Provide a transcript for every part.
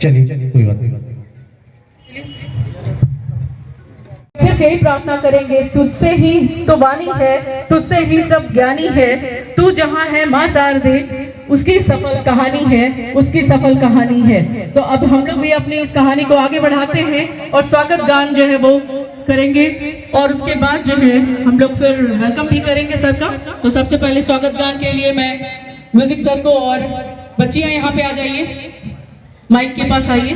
चलिए कोई बात नहीं। सिर्फ यही प्रार्थना करेंगे, तुझसे ही तो वाणी है, तुझसे ही सब ज्ञानी है, तू जहाँ है माँ शारदे, उसकी सफल कहानी है, उसकी सफल कहानी है। तो अब हम लोग भी अपनी इस कहानी को आगे बढ़ाते हैं और स्वागत गान जो है वो करेंगे और उसके बाद जो है हम लोग फिर वेलकम भी करेंगे सर का। तो सबसे पहले स्वागत गान के लिए मैं म्यूजिक सर को, और बच्चियां यहाँ पे आ जाइए, माइक के पास आइए।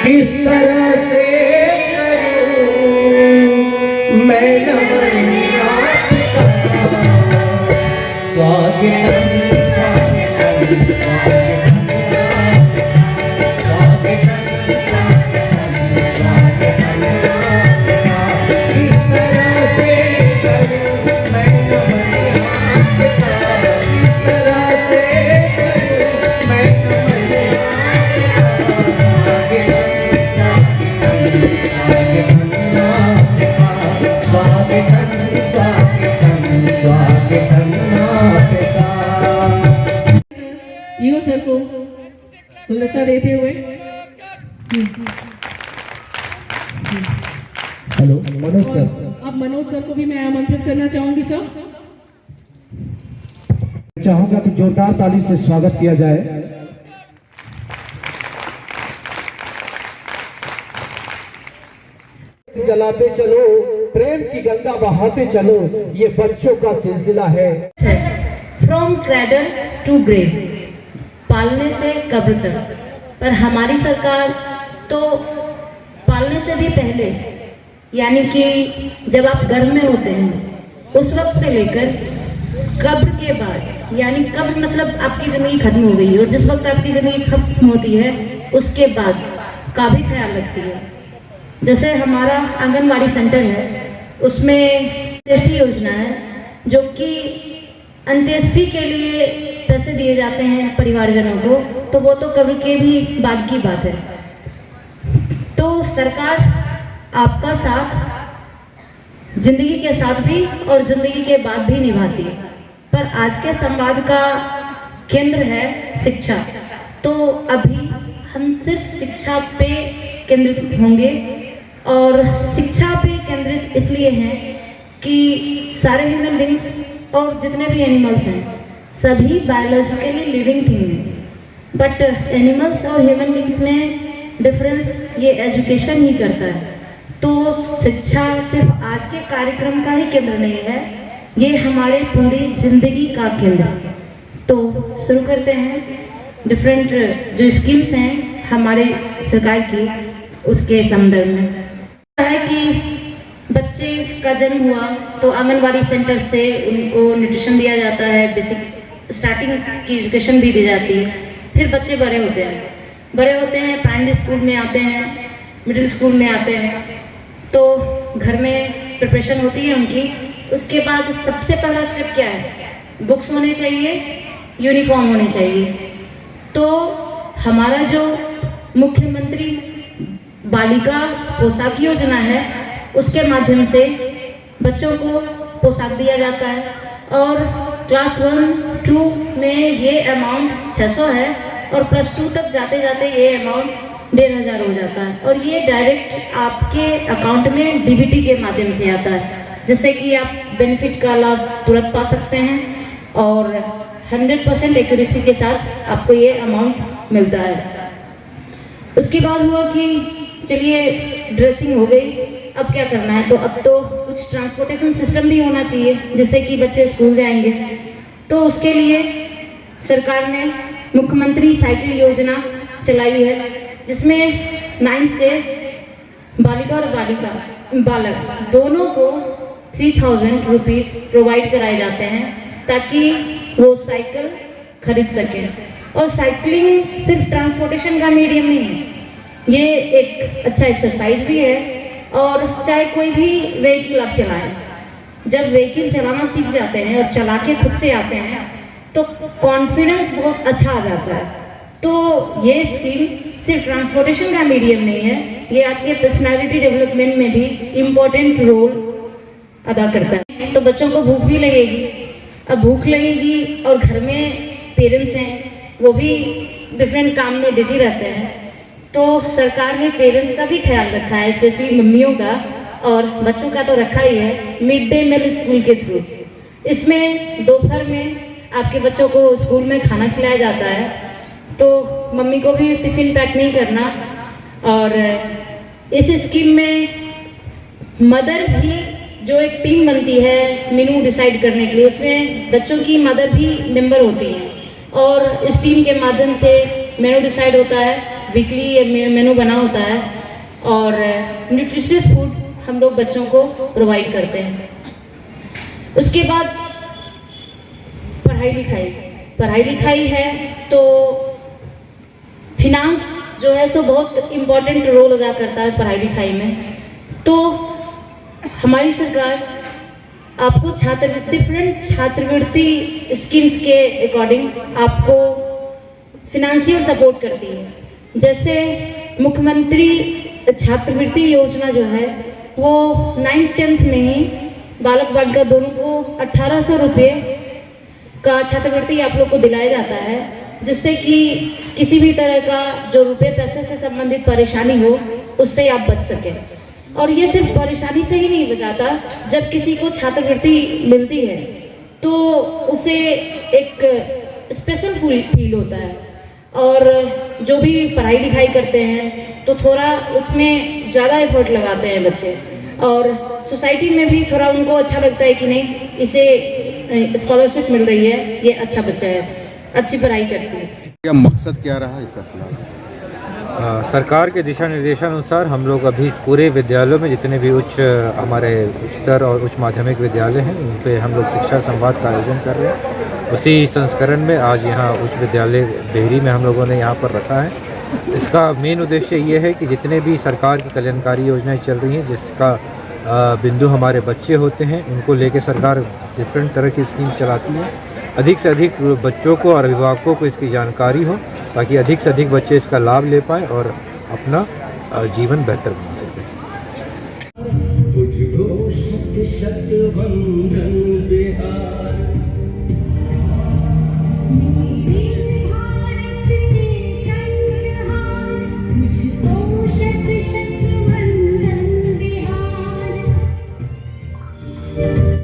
किस तरह से करूं मैं नमन आपका, स्वागतम स्वागतम स्वागतम ईओ सर को गुलदस्ता देते हुए। Hello Manoj sir. अब मनोज सर को भी मैं आमंत्रित करना चाहूंगी सर। चाहूंगा कि जोरदार ताली से स्वागत किया जाए। जलाते चलो, प्रेम की गंगा बहाते चलो, ये बच्चों का सिलसिला है। फ्रॉम क्रेडल टू ग्रेव, पालने से कब्र तक। पर हमारी सरकार तो पालने से भी पहले, यानी कि जब आप गर्भ में होते हैं उस वक्त से लेकर कब्र के बाद, यानी कब्र मतलब आपकी ज़िंदगी खत्म हो गई और जिस वक्त आपकी ज़िंदगी खत्म होती है उसके बाद का भी ख्याल रखती है। जैसे हमारा आंगनवाड़ी सेंटर है, उसमें अंत्येष्टि योजना है, जो कि अंत्येष्टि के लिए पैसे दिए जाते हैं परिवारजनों को, तो वो तो कब्र के भी बाद की बात है। तो सरकार आपका साथ जिंदगी के साथ भी और जिंदगी के बाद भी निभाती है। पर आज के संवाद का केंद्र है शिक्षा, तो अभी हम सिर्फ शिक्षा पे केंद्रित होंगे। और शिक्षा पे केंद्रित इसलिए हैं कि सारे ह्यूमन बींग्स और जितने भी एनिमल्स हैं सभी बायोलॉजिकली लिविंग थिंग हैं, बट एनिमल्स और ह्यूमन बींग्स में डिफरेंस ये एजुकेशन ही करता है। तो शिक्षा सिर्फ आज के कार्यक्रम का ही केंद्र नहीं है, ये हमारे पूरी जिंदगी का केंद्र है। तो शुरू करते हैं। डिफरेंट जो स्कीम्स हैं हमारे सरकार की, उसके संदर्भ में है कि बच्चे का जन्म हुआ तो आंगनवाड़ी सेंटर से उनको न्यूट्रिशन दिया जाता है, बेसिक स्टार्टिंग की एजुकेशन भी दी जाती है। फिर बच्चे बड़े होते हैं, प्राइमरी स्कूल में आते हैं, मिडिल स्कूल में आते हैं, तो घर में प्रिपरेशन होती है उनकी। उसके बाद सबसे पहला स्टेप क्या है? बुक्स होने चाहिए, यूनिफॉर्म होनी चाहिए। तो हमारा जो मुख्यमंत्री बालिका पोशाक योजना है, उसके माध्यम से बच्चों को पोशाक दिया जाता है और क्लास 1-2 में ये अमाउंट 600 है और प्लस 2 तक जाते जाते ये अमाउंट 1500 हो जाता है और ये डायरेक्ट आपके अकाउंट में डीबीटी के माध्यम से आता है, जिससे कि आप बेनिफिट का लाभ तुरंत पा सकते हैं और 100% एक्यूरेसी के साथ आपको ये अमाउंट मिलता है। उसके बाद हुआ कि चलिए ड्रेसिंग हो गई, अब क्या करना है? तो अब तो कुछ ट्रांसपोर्टेशन सिस्टम भी होना चाहिए जिससे कि बच्चे स्कूल जाएंगे। तो उसके लिए सरकार ने मुख्यमंत्री साइकिल योजना चलाई है, जिसमें 9 से बालिका और बालक दोनों को 3000 रुपीज़ प्रोवाइड कराए जाते हैं ताकि वो साइकिल खरीद सकें। और साइकिलिंग सिर्फ ट्रांसपोर्टेशन का मीडियम नहीं है, ये एक अच्छा एक्सरसाइज भी है। और चाहे कोई भी व्हीकल आप चलाएं, जब व्हीकल चलाना सीख जाते हैं और चला के खुद से आते हैं तो कॉन्फिडेंस बहुत अच्छा आ जाता है। तो ये स्किल सिर्फ ट्रांसपोर्टेशन का मीडियम नहीं है, ये आपके पर्सनालिटी डेवलपमेंट में भी इम्पोर्टेंट रोल अदा करता है। तो बच्चों को भूख भी लगेगी। अब भूख लगेगी और घर में पेरेंट्स हैं, वो भी डिफरेंट काम में बिजी रहते हैं, तो सरकार ने पेरेंट्स का भी ख्याल रखा है, स्पेशली मम्मियों का और बच्चों का तो रखा ही है, मिड डे मील स्कूल के थ्रू। इसमें दोपहर में आपके बच्चों को स्कूल में खाना खिलाया जाता है, तो मम्मी को भी टिफिन पैक नहीं करना। और इस स्कीम में मदर भी जो एक टीम बनती है मेनू डिसाइड करने के लिए, उसमें बच्चों की मदर भी मेंबर होती हैं और इस टीम के माध्यम से मेनू डिसाइड होता है, वीकली मेनू बना होता है और न्यूट्रिशियस फूड हम लोग बच्चों को प्रोवाइड करते हैं। उसके बाद पढ़ाई लिखाई है तो फिनांस जो है सो बहुत इम्पोर्टेंट रोल अदा करता है पढ़ाई लिखाई में। तो हमारी सरकार आपको डिफरेंट छात्रवृत्ति स्कीम्स के अकॉर्डिंग आपको फिनेंशियल सपोर्ट करती है। जैसे मुख्यमंत्री छात्रवृत्ति योजना जो है वो 9th-10th में ही बालक बालिका दोनों को 1800 रुपये का छात्रवृत्ति आप लोग को दिलाया जाता है, जिससे कि किसी भी तरह का जो रुपये पैसे से संबंधित परेशानी हो उससे आप बच सकें। और ये सिर्फ परेशानी से ही नहीं बचाता, जब किसी को छात्रवृत्ति मिलती है तो उसे एक स्पेशल फील होता है और जो भी पढ़ाई लिखाई करते हैं तो थोड़ा उसमें ज़्यादा एफर्ट लगाते हैं बच्चे और सोसाइटी में भी थोड़ा उनको अच्छा लगता है कि नहीं इसे स्कॉलरशिप मिल रही है, ये अच्छा बच्चा है, अच्छी पढ़ाई करती है। क्या मकसद क्या रहा इसका फिलहाल? सरकार के दिशा निर्देशानुसार हम लोग अभी पूरे विद्यालयों में जितने भी हमारे उच्चतर और उच्च माध्यमिक विद्यालय हैं उन पे हम लोग शिक्षा संवाद का आयोजन कर रहे हैं। उसी संस्करण में आज यहाँ उच्च विद्यालय देहरी में हम लोगों ने यहाँ पर रखा है। इसका मेन उद्देश्य ये है कि जितने भी सरकार की कल्याणकारी योजनाएं चल रही हैं जिसका बिंदु हमारे बच्चे होते हैं, उनको लेके सरकार डिफरेंट तरह की स्कीम चलाती है। अधिक से अधिक बच्चों को और अभिभावकों को इसकी जानकारी हो ताकि अधिक से अधिक बच्चे इसका लाभ ले पाएँ और अपना जीवन बेहतर बना सकें।